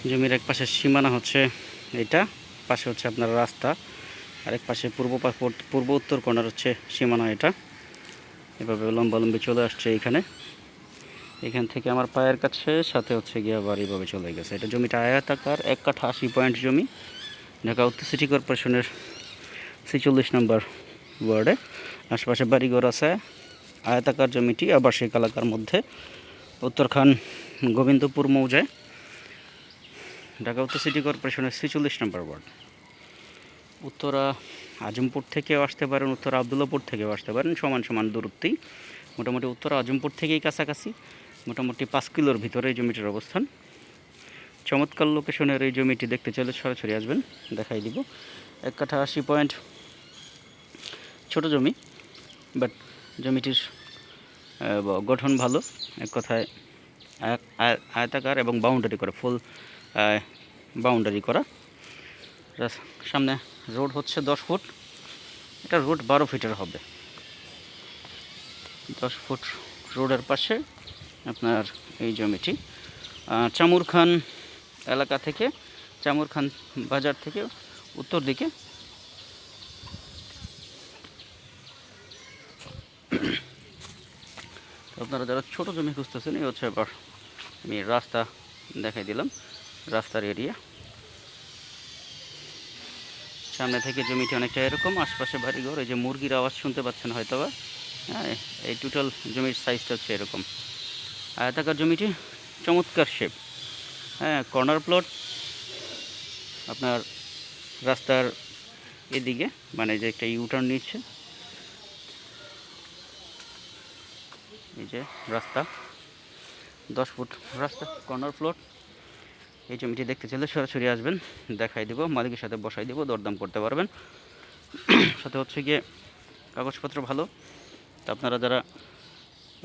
জমির এক পাশের সীমানা হচ্ছে এটা, পাশে হচ্ছে আপনার রাস্তা, আরেক পাশে পূর্ব উত্তর কোণার হচ্ছে সীমানা এটা। এভাবে লম্বালম্বি চলে আসছে এখান থেকে আমার পায়ের কাছে, সাথে হচ্ছে গিয়া বাড়িভাবে চলে গেছে। এটা জমিটা আয়তাকার, 1 কাঠা 80 পয়েন্ট জমি, ঢাকা উত্তর সিটি কর্পোরেশনের 46 নম্বর ওয়ার্ডে। আশেপাশে বাড়িঘর আছে। আয়তাকার জমিটি আবাসিক এলাকার মধ্যে, উত্তরখান গোবিন্দপুর মৌজায়, ঢাকা উত্তর সিটি কর্পোরেশনের 46 নম্বর ওয়ার্ড। উত্তরা আজমপুর থেকেও আসতে পারেন, উত্তরা আবদুল্লাপুর থেকেও আসতে পারেন, সমান সমান দূরত্বেই। মোটামুটি উত্তরা আজমপুর থেকেই কাছাকাছি, মোটামুটি 5 কিলোর ভিতরে এই জমিটির অবস্থান। চমৎকার লোকেশনের এই জমিটি দেখতে চাইলে সরাসরি আসবেন, দেখাই দিব। 1 কাঠা 80 পয়েন্ট, ছোট জমি, বাট জমিটির গঠন ভালো। এক কথায় আয়তাকার এবং বাউন্ডারি করা, ফুল বাউন্ডারি করা। সামনে রোড হচ্ছে 10 ফুট, এটা রোড 12 ফিটের হবে। 10 ফুট রোডের পাশে আপনার এই জমিটি। চামুরখান এলাকা থেকে, চামুরখান বাজার থেকে উত্তর দিকে আপনারা যারা ছোট জমি খুঁজতেছেন, এই হচ্ছে এবার আমি রাস্তা দেখাই দিলাম, রাস্তার এরিয়া। সামনে থেকে জমিটি অনেকটা এরকম, আশপাশে বাড়িঘর, এই যে মুরগির আওয়াজ শুনতে পাচ্ছেন হয়তো বা। হ্যাঁ, এই টোটাল জমির সাইজটা হচ্ছে এরকম। আয়তাকার জমিটি, চমৎকার শেপ। হ্যাঁ, কর্নার প্লট আপনার রাস্তার এদিকে, মানে যে একটা ইউটার্ন নিচ্ছে, এই যে রাস্তা, 10 ফুট রাস্তা, কর্নার প্লট। এই জমিটি দেখতে চাইলে সরাসরি আসবেন, দেখাই দেবো, মালিকের সাথে বসাই দেবো, দরদাম করতে পারবেন। সাথে হচ্ছে গিয়ে কাগজপত্র ভালো। তো আপনারা যারা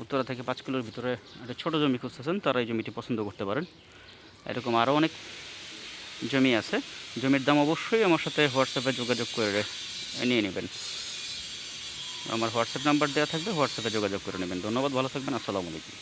উত্তরা থেকে 5 কিলোর ভিতরে একটা ছোটো জমি খুঁজতেছেন, তারা এই জমিটি পছন্দ করতে পারেন। এরকম আরও অনেক জমি আছে। জমির দাম অবশ্যই আমার সাথে হোয়াটসঅ্যাপে যোগাযোগ করে নিয়ে নেবেন। আমার হোয়াটসঅ্যাপ নাম্বার দেওয়া থাকবে, হোয়াটসঅ্যাপে যোগাযোগ করে নেবেন। ধন্যবাদ, ভালো থাকবেন, আসসালামু আলাইকুম।